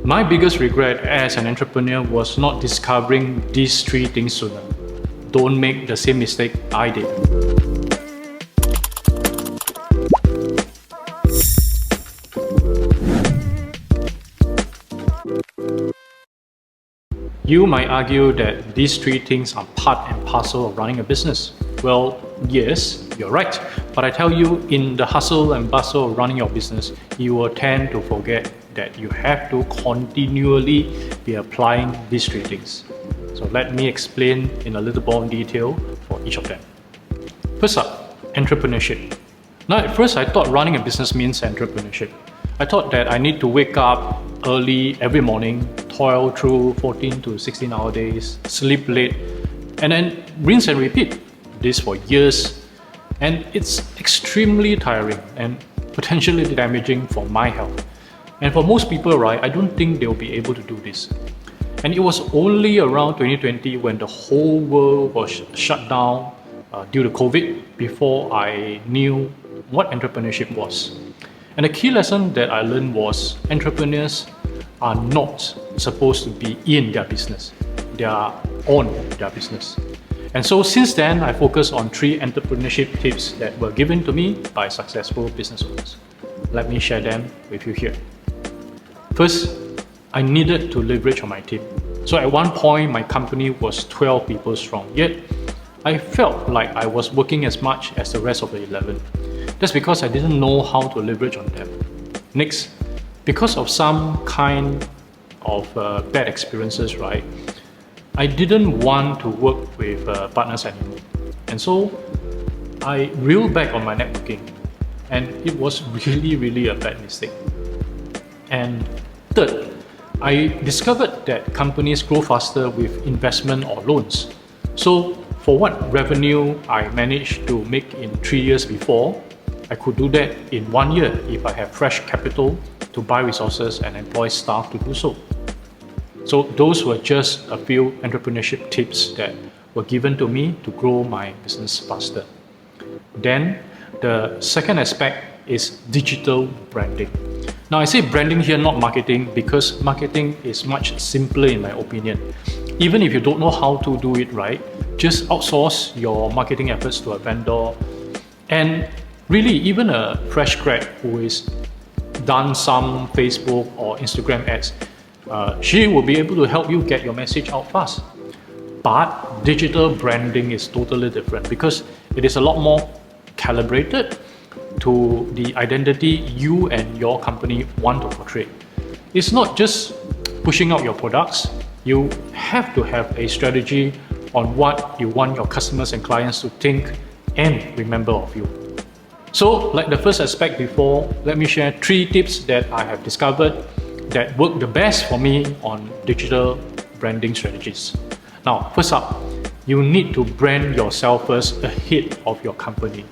My biggest regret as an entrepreneur was not discovering these three things sooner. Don't make the same mistake I did. You might argue that these three things are part and parcel of running a business. Well, yes, you're right. But I tell you, in the hustle and bustle of running your business, you will tend to forget that you have to continually be applying these three things. So let me explain in a little more detail for each of them. First up, entrepreneurship. Now at first I thought running a business means entrepreneurship. I thought that I need to wake up early every morning, toil through 14 to 16 hour days, sleep late, and then rinse and repeat this for years. And it's extremely tiring and potentially damaging for my health. And for most people, right, I don't think they'll be able to do this. And it was only around 2020 when the whole world was shut down due to COVID before I knew what entrepreneurship was. And the key lesson that I learned was entrepreneurs are not supposed to be in their business. They are on their business. And so since then, I focused on three entrepreneurship tips that were given to me by successful business owners. Let me share them with you here. First, I needed to leverage on my team. So at one point, my company was 12 people strong, yet I felt like I was working as much as the rest of the 11. That's because I didn't know how to leverage on them. Next, because of some kind of bad experiences, right, I didn't want to work with partners anymore. And so I reeled back on my networking, and it was really a bad mistake. And third, I discovered that companies grow faster with investment or loans. So for what revenue I managed to make in 3 years before, I could do that in 1 year if I have fresh capital to buy resources and employ staff to do so. So those were just a few entrepreneurship tips that were given to me to grow my business faster. Then the second aspect is digital branding. Now I say branding here, not marketing, because marketing is much simpler in my opinion. Even if you don't know how to do it right, just outsource your marketing efforts to a vendor. And really, even a fresh grad who is done some Facebook or Instagram ads, she will be able to help you get your message out fast. But digital branding is totally different because it is a lot more calibrated to the identity you and your company want to portray. It's not just pushing out your products. You have to have a strategy on what you want your customers and clients to think and remember of you. So, like the first aspect before, let me share 3 tips that I have discovered that work the best for me on digital branding strategies. Now, first up, you need to brand yourself first ahead of your company.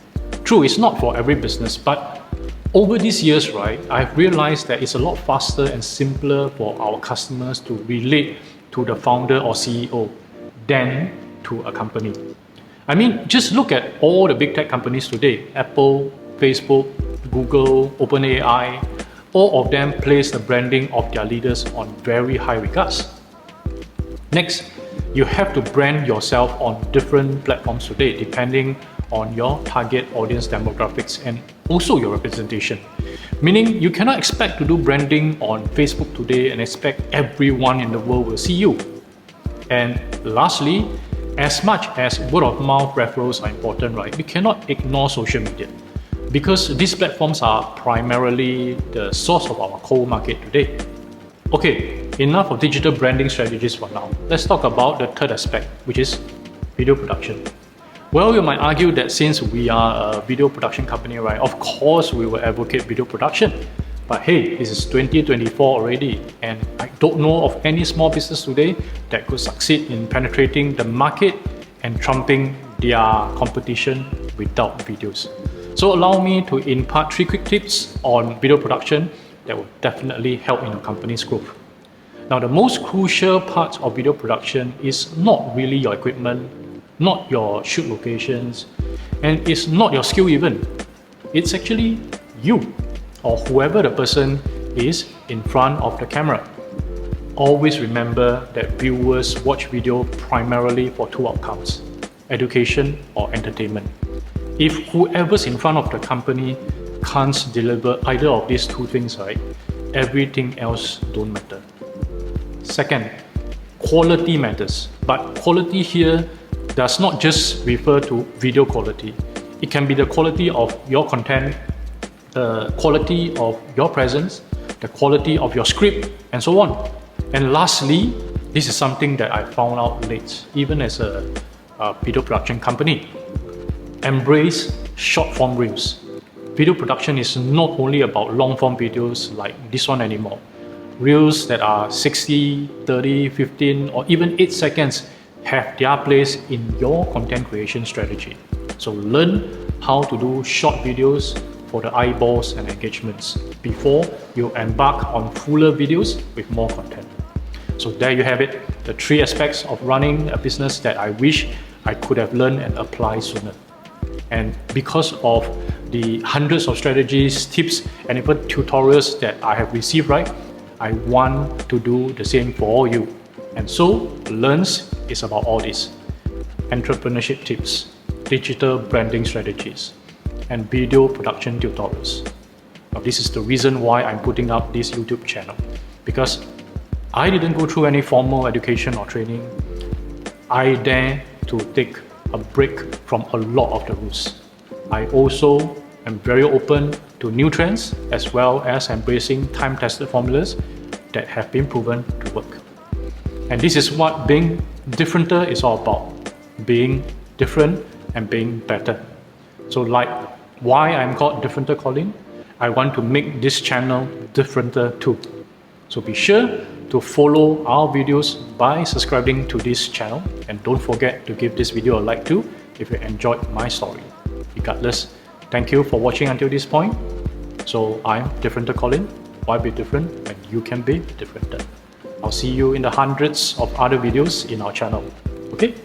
True, it's not for every business, but over these years, right, I've realized that it's a lot faster and simpler for our customers to relate to the founder or CEO than to a company. I mean, just look at all the big tech companies today, Apple, Facebook, Google, OpenAI, all of them place the branding of their leaders on very high regards. Next, you have to brand yourself on different platforms today, depending on your target audience demographics and also your representation. Meaning, you cannot expect to do branding on Facebook today and expect everyone in the world will see you. And lastly, as much as word of mouth referrals are important, right, we cannot ignore social media because these platforms are primarily the source of our core market today. Okay, enough of digital branding strategies for now. Let's talk about the third aspect, which is video production. Well, you might argue that since we are a video production company, right, of course we will advocate video production. But hey, this is 2024 already, and I don't know of any small business today that could succeed in penetrating the market and trumping their competition without videos. So allow me to impart 3 quick tips on video production that will definitely help in your company's growth. Now, the most crucial part of video production is not really your equipment, not your shoot locations, and it's not your skill even. It's actually you, or whoever the person is in front of the camera. always remember that viewers watch video primarily for two outcomes: education or entertainment. If whoever's in front of the company can't deliver either of these two things, right, everything else don't matter. Second, quality matters, but quality here does not just refer to video quality. It can be the quality of your content, the quality of your presence, the quality of your script, and so on. And lastly, this is something that I found out late, even as a video production company. Embrace short form reels. Video production is not only about long form videos like this one anymore. Reels that are 60, 30, 15, or even 8 seconds have their place in your content creation strategy. So learn how to do short videos for the eyeballs and engagements before you embark on fuller videos with more content. So there you have it, the 3 aspects of running a business that I wish I could have learned and applied sooner. And because of the hundreds of strategies, tips, and even tutorials that I have received, right, I want to do the same for all you. And so, Learns is about all this: entrepreneurship tips, digital branding strategies, and video production tutorials. Now, this is the reason why I'm putting up this YouTube channel, because I didn't go through any formal education or training. I dare to take a break from a lot of the rules. I also am very open to new trends, as well as embracing time-tested formulas that have been proven to work. And this is what being differenter is all about: being different and being better. So like why I'm called Differenter Colin, I want to make this channel differenter too. So be sure to follow our videos by subscribing to this channel, and don't forget to give this video a like too if you enjoyed my story. Regardless, thank you for watching until this point. So I'm Differenter Colin. Why be different when you can be differenter? I'll see you in the hundreds of other videos in our channel. Okay?